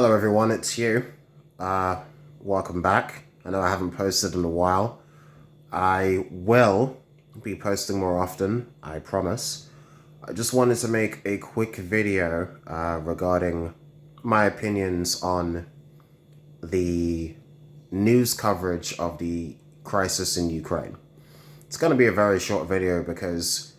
Hello everyone, it's you. Uh, Welcome back. I know I haven't posted in a while. I will be posting more often, I promise. I just wanted to make a quick video regarding my opinions on the news coverage of the crisis in Ukraine. It's going to be a very short video because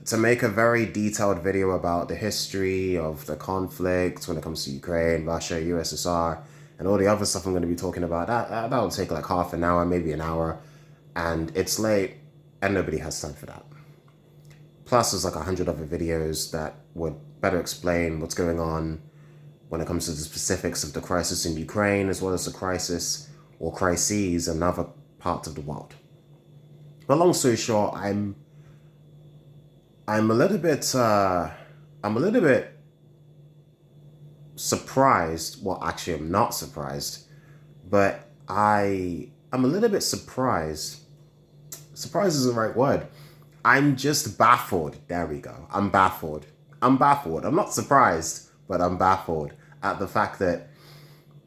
to make a very detailed video about the history of the conflict when it comes to Ukraine, Russia, USSR, and all the other stuff I'm going to be talking about, that'll take like half an hour, maybe an hour, and it's late, and nobody has time for that. Plus, there's like 100 other videos that would better explain what's going on when it comes to the specifics of the crisis in Ukraine, as well as the crisis or crises in other parts of the world. But long story short, I'm a little bit surprised. Well, actually, I'm not surprised, but I'm a little bit surprised. Surprised is the right word. I'm just baffled. There we go. I'm baffled. I'm baffled. I'm not surprised, but I'm baffled at the fact that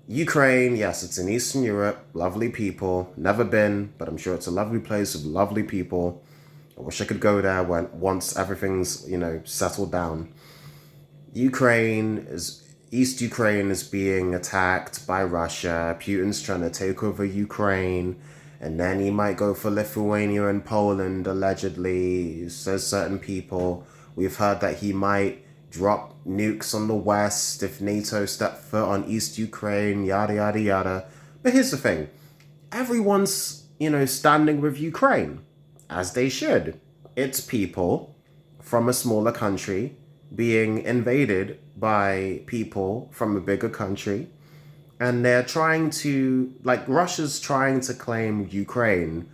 Ukraine, yes, it's in Eastern Europe, lovely people, never been, but I'm sure it's a lovely place with lovely people. I wish I could go there once everything's, settled down. East Ukraine is being attacked by Russia. Putin's trying to take over Ukraine. And then he might go for Lithuania and Poland, allegedly, says certain people. We've heard that he might drop nukes on the West if NATO step foot on East Ukraine, yada, yada, yada. But here's the thing. Everyone's, standing with Ukraine, as they should. It's people from a smaller country being invaded by people from a bigger country. And they're trying to, Russia's trying to claim Ukraine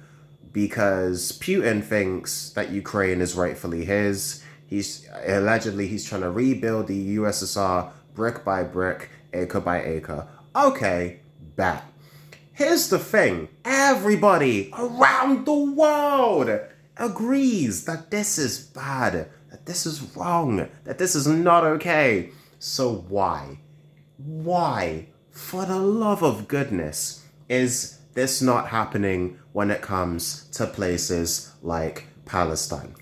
because Putin thinks that Ukraine is rightfully his. He's trying to rebuild the USSR brick by brick, acre by acre. Okay, bet. Here's the thing. Everybody around the world agrees that this is bad, that this is wrong, that this is not okay. So why? Why, for the love of goodness, is this not happening when it comes to places like Palestine?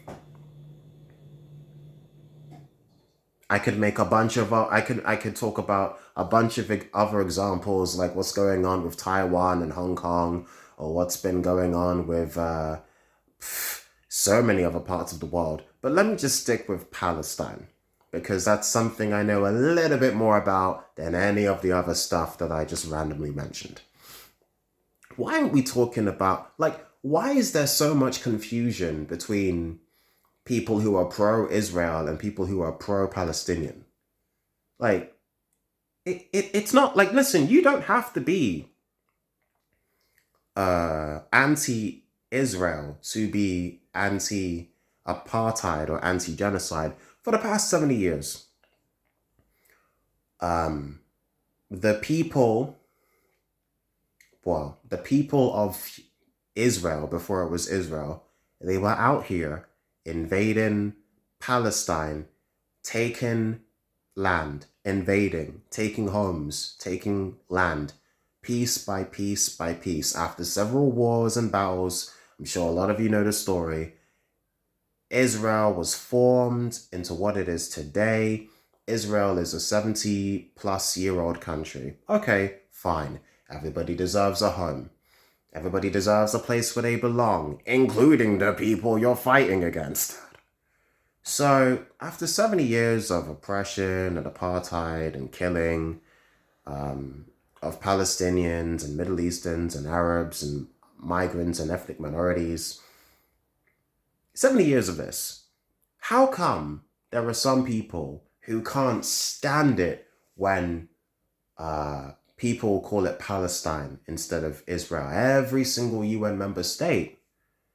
I could make a bunch of I could talk about a bunch of other examples, like what's going on with Taiwan and Hong Kong, or what's been going on with so many other parts of the world. But let me just stick with Palestine, because that's something I know a little bit more about than any of the other stuff that I just randomly mentioned. Why aren't we talking about, why is there so much confusion between people who are pro-Israel and people who are pro-Palestinian? It's not listen, you don't have to be anti-Israel to be anti-apartheid or anti-genocide. For the past 70 years, the people of Israel, before it was Israel, they were out here invading Palestine, taking land, invading, taking homes, taking land, piece by piece by piece. After several wars and battles, I'm sure a lot of you know the story, Israel was formed into what it is today. Israel is a 70-plus-year-old country. Okay, fine. Everybody deserves a home. Everybody deserves a place where they belong, including the people you're fighting against. So, after 70 years of oppression and apartheid and killing of Palestinians and Middle Easterns and Arabs and migrants and ethnic minorities, 70 years of this, how come there are some people who can't stand it when people call it Palestine instead of Israel? Every single UN member state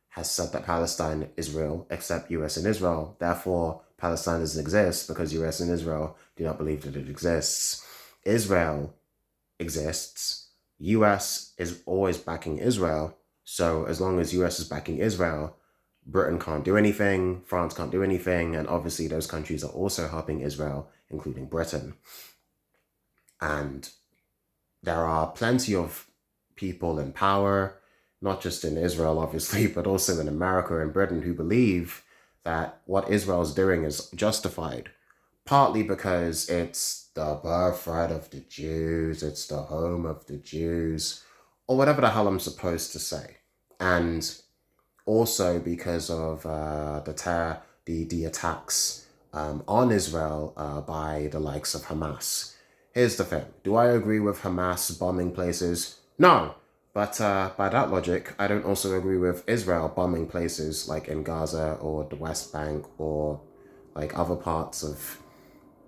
has said that Palestine is real, except US and Israel. Therefore, Palestine doesn't exist because US and Israel do not believe that it exists. Israel exists. US is always backing Israel. So as long as US is backing Israel, Britain can't do anything, France can't do anything, and obviously those countries are also helping Israel, including Britain. And there are plenty of people in power, not just in Israel, obviously, but also in America and Britain, who believe that what Israel's doing is justified, partly because it's the birthright of the Jews, it's the home of the Jews, or whatever the hell I'm supposed to say. And also because of the attacks on Israel by the likes of Hamas. Here's the thing. Do I agree with Hamas bombing places? No. But by that logic, I don't also agree with Israel bombing places like in Gaza or the West Bank or like other parts of,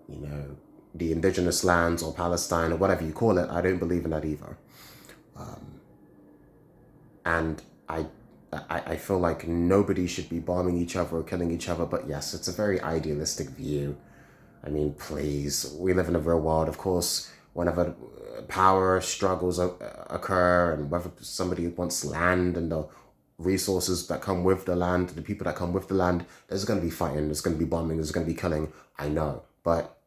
you know, the indigenous lands or Palestine or whatever you call it. I don't believe in that either. And I feel like nobody should be bombing each other or killing each other. But yes, it's a very idealistic view. I mean, please, we live in a real world. Of course, whenever power struggles occur and whether somebody wants land and the resources that come with the land, the people that come with the land, there's going to be fighting, there's going to be bombing, there's going to be killing. I know. But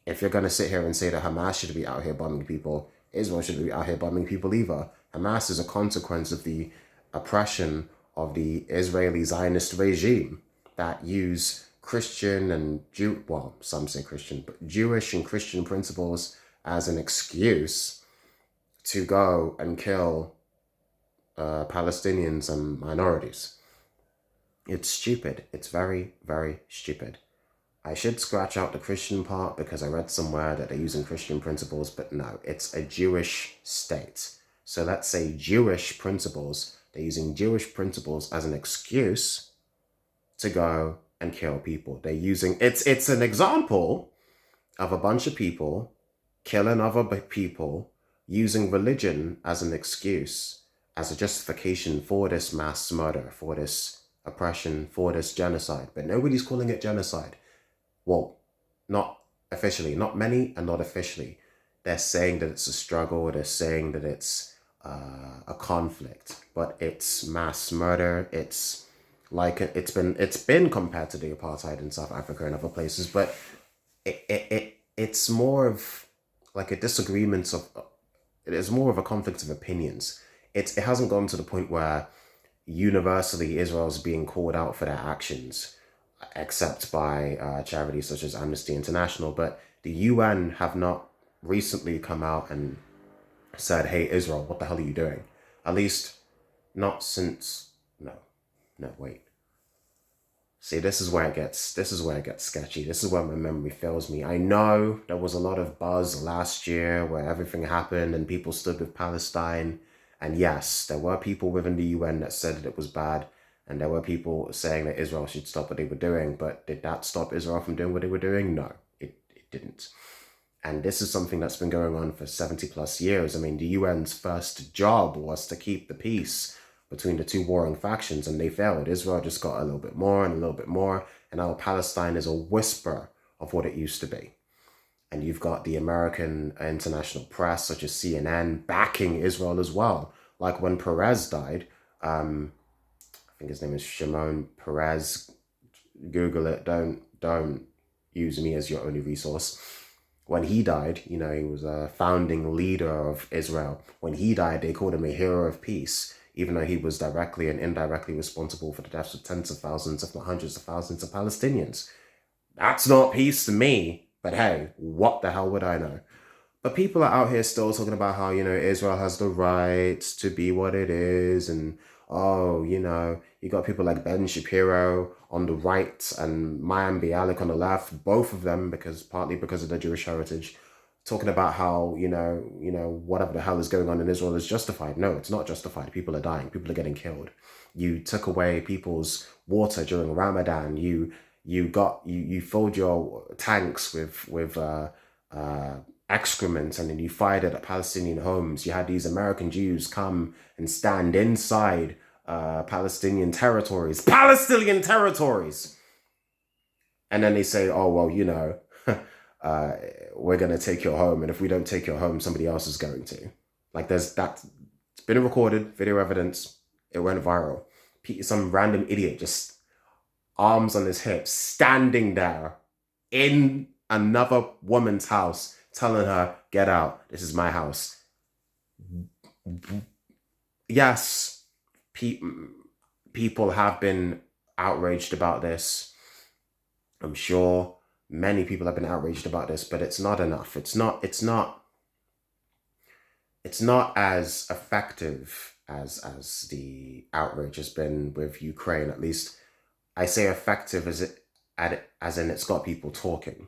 if you're going to sit here and say that Hamas should be out here bombing people, Israel shouldn't be out here bombing people either. Hamas is a consequence of the oppression of the Israeli Zionist regime that use Christian and some say Christian, but Jewish and Christian principles as an excuse to go and kill Palestinians and minorities. It's stupid. It's very, very stupid. I should scratch out the Christian part because I read somewhere that they're using Christian principles, but no, it's a Jewish state. So let's say Jewish principles. They're using Jewish principles as an excuse to go and kill people. They're using it's an example of a bunch of people killing other people using religion as an excuse, as a justification for this mass murder, for this oppression, for this genocide. But nobody's calling it genocide. Well, not officially, not many and not officially. They're saying that it's a struggle. They're saying that it's a conflict, but it's mass murder. It's like it's been compared to the apartheid in South Africa and other places, but it's more of like a disagreement of it is more of a conflict of opinions. It hasn't gone to the point where universally Israel's being called out for their actions, except by charities such as Amnesty International. But the UN have not recently come out and said, "Hey, Israel, what the hell are you doing?" At least not since no, wait. See, this is where it gets sketchy. This is where my memory fails me. I know there was a lot of buzz last year where everything happened and people stood with Palestine. And yes, there were people within the UN that said that it was bad. And there were people saying that Israel should stop what they were doing. But did that stop Israel from doing what they were doing? No, it didn't. And this is something that's been going on for 70 plus years. I mean, the UN's first job was to keep the peace between the two warring factions, and they failed. Israel just got a little bit more and a little bit more, and now Palestine is a whisper of what it used to be. And you've got the American international press, such as CNN, backing Israel as well. Like when Perez died, I think his name is Shimon Peres. Google it. Don't use me as your only resource. When he died, he was a founding leader of Israel. When he died, they called him a hero of peace, even though he was directly and indirectly responsible for the deaths of tens of thousands, if not hundreds of thousands of Palestinians. That's not peace to me, but hey, what the hell would I know? But people are out here still talking about how, Israel has the right to be what it is. And, you got people like Ben Shapiro on the right and Mayim Bialik on the left, both of them, partly because of their Jewish heritage, talking about how, whatever the hell is going on in Israel is justified. No, it's not justified. People are dying. People are getting killed. You took away people's water during Ramadan. You filled your tanks with excrement, and then you fired it at Palestinian homes. You had these American Jews come and stand inside Palestinian territories. And then they say, oh, well, we're going to take your home. And if we don't take your home, somebody else is going to. Like it's been recorded, video evidence. It went viral. Some random idiot just arms on his hips, standing there in another woman's house, telling her, get out, this is my house. Yes, people have been outraged about this. I'm sure many people have been outraged about this, but it's not enough. It's not as effective as the outrage has been with Ukraine. At least I say effective as in it's got people talking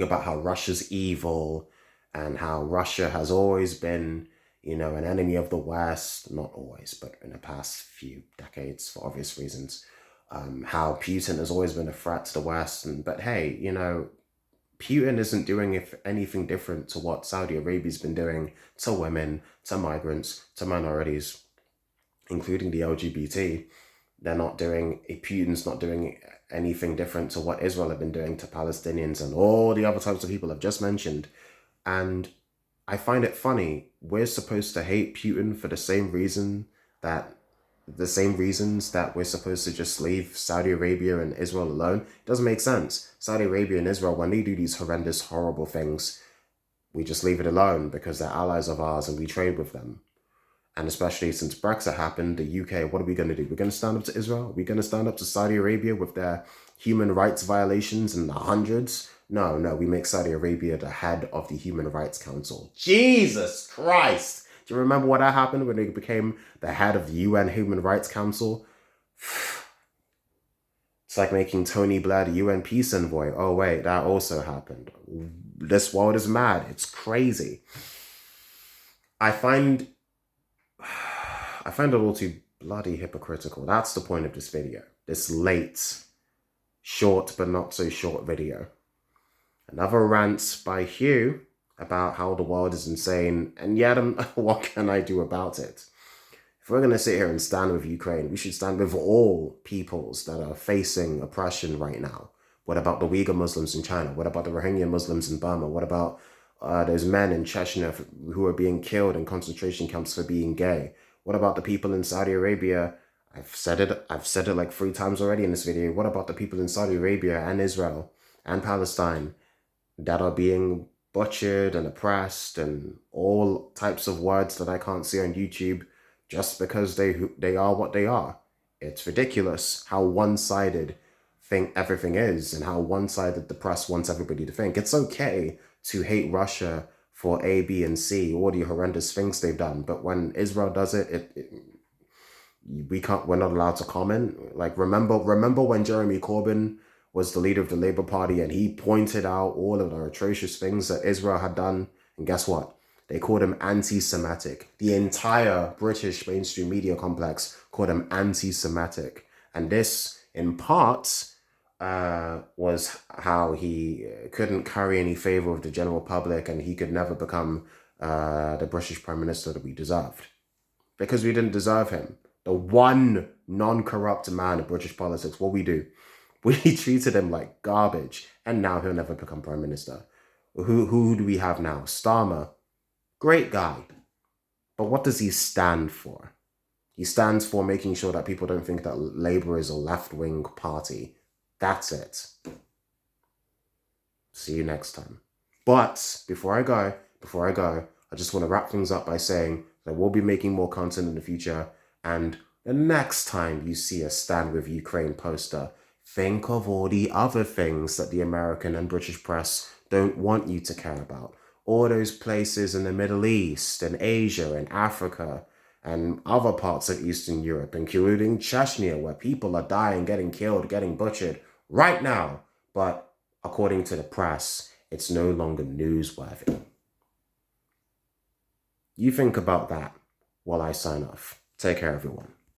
about how Russia's evil and how Russia has always been, an enemy of the West. Not always, but in the past few decades for obvious reasons. How Putin has always been a threat to the West. But hey, Putin isn't doing anything different to what Saudi Arabia's been doing to women, to migrants, to minorities, including the LGBT. Putin's not doing anything different to what Israel have been doing to Palestinians and all the other types of people I've just mentioned. And I find it funny. We're supposed to hate Putin for the same reasons that we're supposed to just leave Saudi Arabia and Israel alone. It doesn't make sense. Saudi Arabia and Israel, when they do these horrendous, horrible things, we just leave it alone because they're allies of ours and we trade with them. And especially since Brexit happened, the UK, what are we going to do? We're going to stand up to Israel? Are we going to stand up to Saudi Arabia with their human rights violations in the hundreds? No, we make Saudi Arabia the head of the Human Rights Council. Jesus Christ! Do you remember what that happened when they became the head of the UN Human Rights Council? It's like making Tony Blair the UN peace envoy. Oh wait, that also happened. This world is mad. It's crazy. I find it all too bloody hypocritical. That's the point of this video. This late, short but not so short video. Another rant by Hugh about how the world is insane, and yet what can I do about it? If we're going to sit here and stand with Ukraine, we should stand with all peoples that are facing oppression right now. What about the Uyghur Muslims in China? What about the Rohingya Muslims in Burma? What about those men in Chechnya who are being killed in concentration camps for being gay? What about the people in Saudi Arabia? I've said it like 3 times already in this video. What about the people in Saudi Arabia and Israel and Palestine that are being butchered and oppressed and all types of words that I can't see on YouTube just because they are what they are? It's ridiculous how one-sided everything is and how one-sided the press wants everybody to think. It's okay to hate Russia for A, B, and C, all the horrendous things they've done, but when Israel does we're not allowed to comment. Like, remember when Jeremy Corbyn was the leader of the Labour Party and he pointed out all of the atrocious things that Israel had done, and guess what? They called him anti-Semitic. The entire British mainstream media complex called him anti-Semitic. And this, in part, was how he couldn't curry any favour with the general public and he could never become the British Prime Minister that we deserved. Because we didn't deserve him. The one non-corrupt man in British politics, what we do? We treated him like garbage, and now he'll never become Prime Minister. Who do we have now? Starmer. Great guy. But what does he stand for? He stands for making sure that people don't think that Labour is a left-wing party. That's it. See you next time. But before I go, I just want to wrap things up by saying that we'll be making more content in the future. And the next time you see a Stand With Ukraine poster, think of all the other things that the American and British press don't want you to care about. All those places in the Middle East and Asia and Africa and other parts of Eastern Europe, including Chechnya, where people are dying, getting killed, getting butchered right now. But according to the press, it's no longer newsworthy. You think about that while I sign off. Take care, everyone.